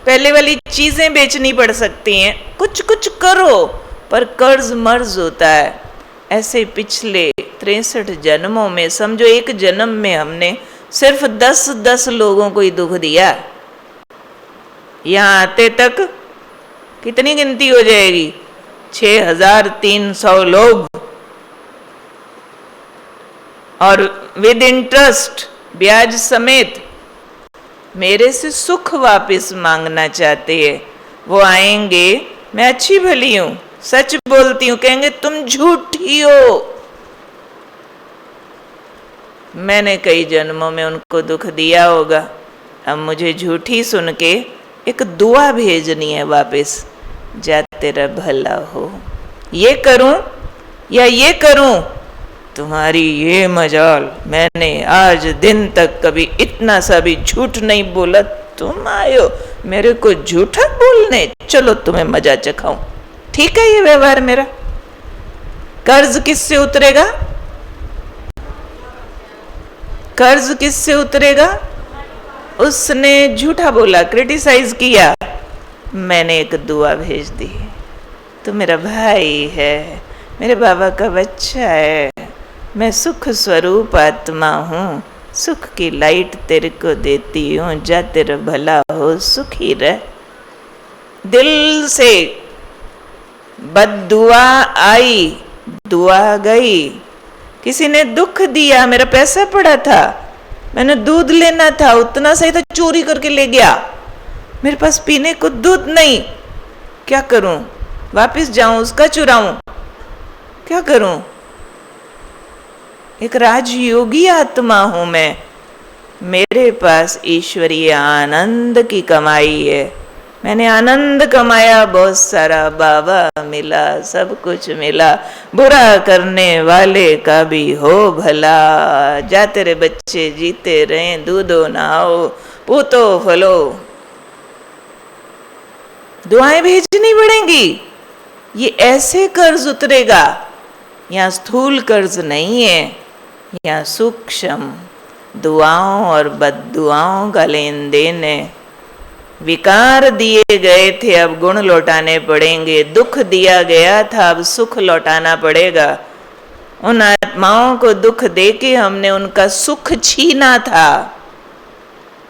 पहले वाली चीजें बेचनी पड़ सकती हैं, कुछ कुछ करो, पर कर्ज मर्ज होता है। ऐसे पिछले 63 जन्मों में समझो एक जन्म में हमने सिर्फ 10-10 लोगों को ही दुख दिया। यहां आते तक कितनी गिनती हो जाएगी? 6300 लोग, और विद इंटरेस्ट, ब्याज समेत, मेरे से सुख वापस मांगना चाहते हैं। वो आएंगे, मैं अच्छी भली हूं, सच बोलती हूं, कहेंगे तुम झूठी हो। मैंने कई जन्मों में उनको दुख दिया होगा, अब मुझे झूठी सुन के एक दुआ भेजनी है वापस, जा तेरा भला हो, ये करूं या ये करूं, तुम्हारी ये मजाल, मैंने आज दिन तक कभी इतना सा भी झूठ नहीं बोला, तुम आयो मेरे को झूठा बोलने, चलो तुम्हें मजा चखाऊं। ठीक है ये व्यवहार मेरा। कर्ज किससे उतरेगा? कर्ज किससे उतरेगा? उसने झूठा बोला, क्रिटिसाइज किया, मैंने एक दुआ भेज दी, तू मेरा भाई है, मेरे बाबा का बच्चा है, मैं सुख स्वरूप आत्मा हूँ, सुख की लाइट तेरे को देती हूँ, जा तेरा भला हो, सुखी रह। दिल से बद्दुआ आई, दुआ गई। किसी ने दुख दिया, मेरा पैसा पड़ा था, मैंने दूध लेना था, उतना सही था, चोरी करके ले गया, मेरे पास पीने को दूध नहीं, क्या करूं? वापस जाऊं, उसका चुराऊं, क्या करूं? एक राजयोगी आत्मा हूं मैं, मेरे पास ईश्वरीय आनंद की कमाई है, मैंने आनंद कमाया बहुत सारा, बाबा मिला, सब कुछ मिला, बुरा करने वाले का भी हो भला, जा तेरे बच्चे जीते रहें, दूधो नहाओ, पूतो फलो। दुआएं भेजनी पड़ेंगी, ये ऐसे कर्ज उतरेगा। यहाँ स्थूल कर्ज नहीं है, यहाँ सूक्ष्म दुआओं और बद्दुआओं का लेन देन है। विकार दिए गए थे, अब गुण लौटाने पड़ेंगे, दुख दिया गया था, अब सुख लौटाना पड़ेगा। उन आत्माओं को दुख देके हमने उनका सुख छीना था,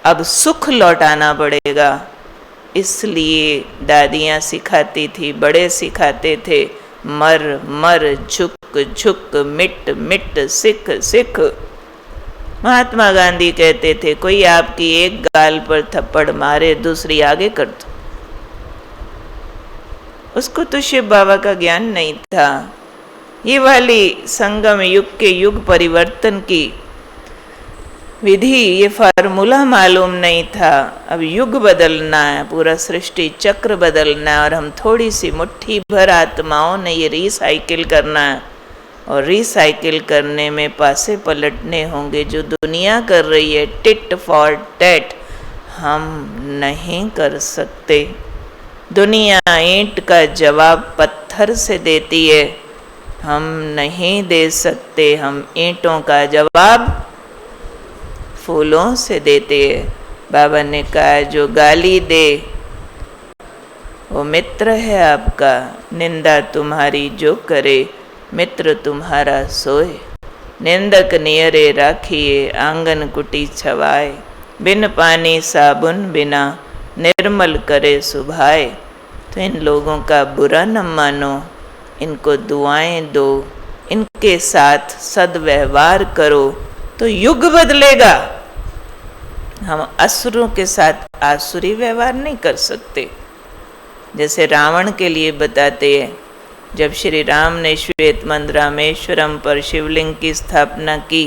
अब सुख लौटाना पड़ेगा। इसलिए दादियाँ सिखाती थी, बड़े सिखाते थे, मर मर झुक झुक, मिट मिट, सिख सिख। महात्मा गांधी कहते थे, कोई आपकी एक गाल पर थप्पड़ मारे, दूसरी आगे कर दो। उसको तो शिव बाबा का ज्ञान नहीं था। ये वाली संगम युग के युग परिवर्तन की विधि, ये फार्मूला मालूम नहीं था। अब युग बदलना है, पूरा सृष्टि चक्र बदलना है, और हम थोड़ी सी मुट्ठी भर आत्माओं ने ये रिसाइकिल करना है। और रिसाइकिल करने में पासे पलटने होंगे। जो दुनिया कर रही है टिट फॉर टैट, हम नहीं कर सकते। दुनिया ईंट का जवाब पत्थर से देती है, हम नहीं दे सकते। हम ईंटों का जवाब फूलों से देते हैं। बाबा ने कहा जो गाली दे वो मित्र है आपका, निंदा तुम्हारी जो करे मित्र तुम्हारा सोए। निंदक नियरे राखिए आंगन कुटी छवाए, बिन पानी साबुन बिना निर्मल करे सुभाए। तो इन लोगों का बुरा न मानो, इनको दुआएं दो, इनके साथ सद्व्यवहार करो तो युग बदलेगा। हम असुरों के साथ आसुरी व्यवहार नहीं कर सकते। जैसे रावण के लिए बताते हैं, जब श्री राम ने श्वेत मंद रामेश्वरम पर शिवलिंग की स्थापना की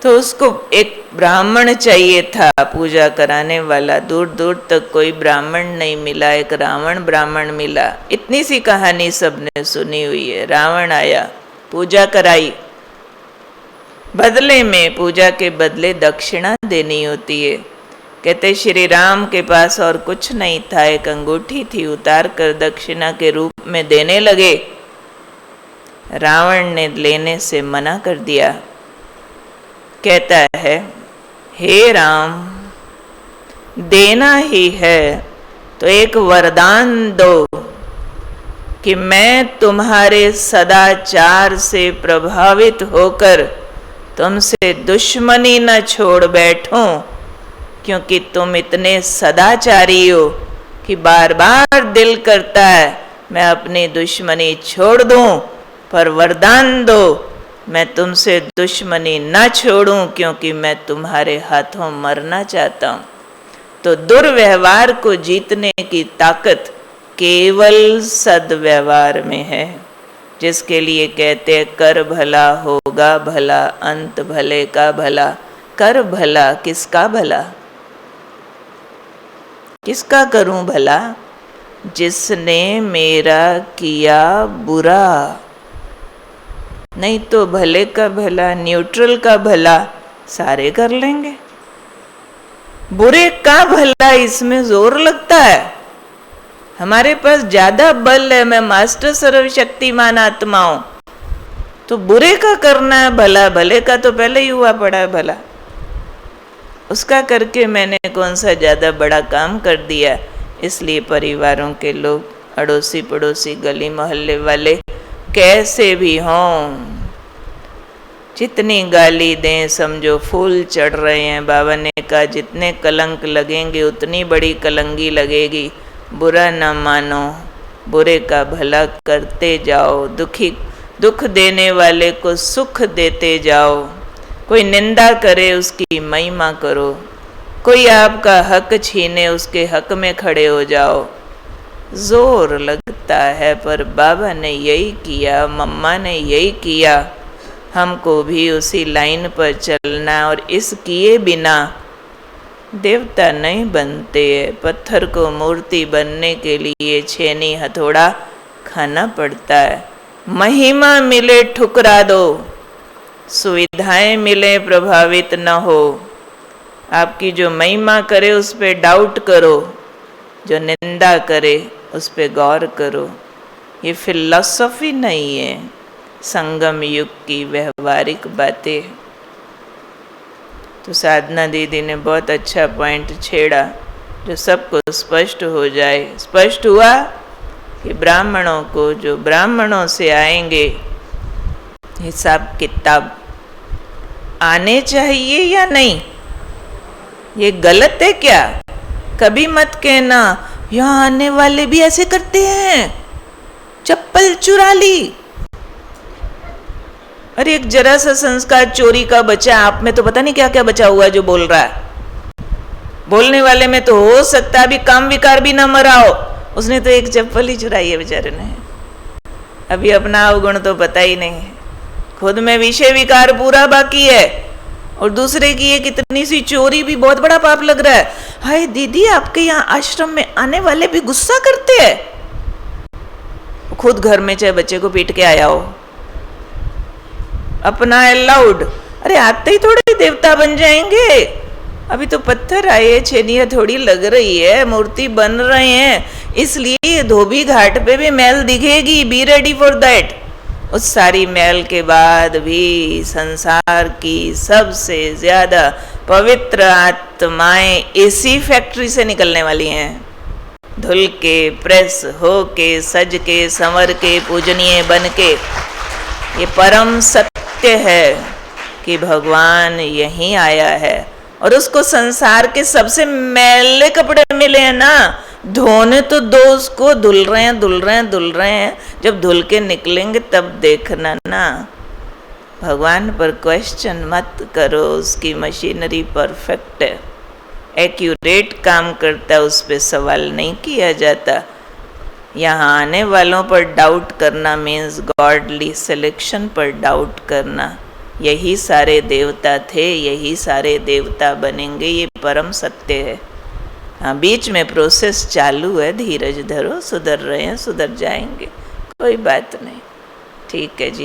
तो उसको एक ब्राह्मण चाहिए था पूजा कराने वाला। दूर दूर तक कोई ब्राह्मण नहीं मिला, एक रावण ब्राह्मण मिला। इतनी सी कहानी सबने सुनी हुई है। रावण आया, पूजा कराई, बदले में पूजा के बदले दक्षिणा देनी होती है। कहते श्री राम के पास और कुछ नहीं था, एक अंगूठी थी, उतार कर दक्षिणा के रूप में देने लगे। रावण ने लेने से मना कर दिया। कहता है हे राम, देना ही है तो एक वरदान दो कि मैं तुम्हारे सदाचार से प्रभावित होकर तुमसे दुश्मनी न छोड़ बैठूं, क्योंकि तुम इतने सदाचारी हो कि बार बार दिल करता है मैं अपनी दुश्मनी छोड़ दूं, पर वरदान दो मैं तुमसे दुश्मनी न छोड़ूं, क्योंकि मैं तुम्हारे हाथों मरना चाहता हूं। तो दुर्व्यवहार को जीतने की ताकत केवल सद्व्यवहार में है, जिसके लिए कहते हैं कर भला होगा भला, अंत भले का भला। कर भला, किसका भला? किसका करूं भला? जिसने मेरा किया बुरा। नहीं तो भले का भला, न्यूट्रल का भला सारे कर लेंगे। बुरे का भला इसमें जोर लगता है। हमारे पास ज्यादा बल है, मैं मास्टर सर्वशक्तिमान आत्मा हूं, तो बुरे का करना है भला, भले का तो पहले ही हुआ पड़ा है भला। उसका करके मैंने कौन सा ज्यादा बड़ा काम कर दिया। इसलिए परिवारों के लोग, अड़ोसी पड़ोसी, गली मोहल्ले वाले कैसे भी हों, जितनी गाली दें समझो फूल चढ़ रहे हैं। बाबा ने कहा जितने कलंक लगेंगे उतनी बड़ी कलंगी लगेगी। बुरा न मानो, बुरे का भला करते जाओ, दुख देने वाले को सुख देते जाओ। कोई निंदा करे उसकी महिमा करो, कोई आपका हक छीने उसके हक में खड़े हो जाओ। जोर लगता है पर बाबा ने यही किया, मम्मा ने यही किया। हमको भी उसी लाइन पर चलना, और इस किए बिना देवता नहीं बनते। पत्थर को मूर्ति बनने के लिए छेनी हथौड़ा खाना पड़ता है। महिमा मिले ठुकरा दो, सुविधाएं मिले प्रभावित न हो। आपकी जो महिमा करे उस पे डाउट करो, जो निंदा करे उस पे गौर करो। ये फिलॉसफी नहीं है, संगम युग की व्यवहारिक बातें। तो साधना दीदी ने बहुत अच्छा पॉइंट छेड़ा जो सबको स्पष्ट हो जाए। स्पष्ट हुआ कि ब्राह्मणों को, जो ब्राह्मणों से आएंगे, हिसाब किताब आने चाहिए या नहीं। ये गलत है क्या? कभी मत कहना यहाँ आने वाले भी ऐसे करते हैं, चप्पल चुरा ली। अरे एक जरा सा संस्कार चोरी का बचा, आप में तो पता नहीं क्या क्या बचा हुआ है जो बोल रहा है। बोलने वाले में तो हो सकता है अभी काम विकार भी ना मरा हो, उसने तो एक चप्पल ही चुराई है बेचारे ने। अभी अपना अवगुण तो पता ही नहीं है, खुद में विषय विकार पूरा बाकी है, और दूसरे की ये कितनी सी चोरी भी बहुत बड़ा पाप लग रहा है। हाय दीदी, आपके यहाँ आश्रम में आने वाले भी गुस्सा करते हैं। खुद घर में चाहे बच्चे को पीट के आया हो, अपना अलाउड। अरे आते ही थोड़े देवता बन जाएंगे, अभी तो पत्थर आए, छेनिया थोड़ी लग रही है, मूर्ति बन रहे हैं, इसलिए धोबी घाट पे भी मैल दिखेगी, बी रेडी फॉर दैट। उस सारी मैल के बाद भी संसार की सबसे ज्यादा पवित्र आत्माएं इसी फैक्ट्री से निकलने वाली हैं, धुल के, प्रेस हो के, सज के, संवर के, पूजनीय बन के। ये परम सत्य है कि भगवान यहीं आया है, और उसको संसार के सबसे मैले कपड़े मिले हैं ना, धोने तो दो उसको, धुल रहे हैं धुल रहे हैं धुल रहे हैं, जब धुल के निकलेंगे तब देखना ना। भगवान पर क्वेश्चन मत करो, उसकी मशीनरी परफेक्ट है, एक्यूरेट काम करता है, उस पर सवाल नहीं किया जाता। यहाँ आने वालों पर डाउट करना मीन्स गॉडली सिलेक्शन पर डाउट करना। यही सारे देवता थे, यही सारे देवता बनेंगे, ये परम सत्य है। हाँ, बीच में प्रोसेस चालू है, धीरज धरो, सुधर रहे हैं, सुधर जाएंगे, कोई बात नहीं, ठीक है जी।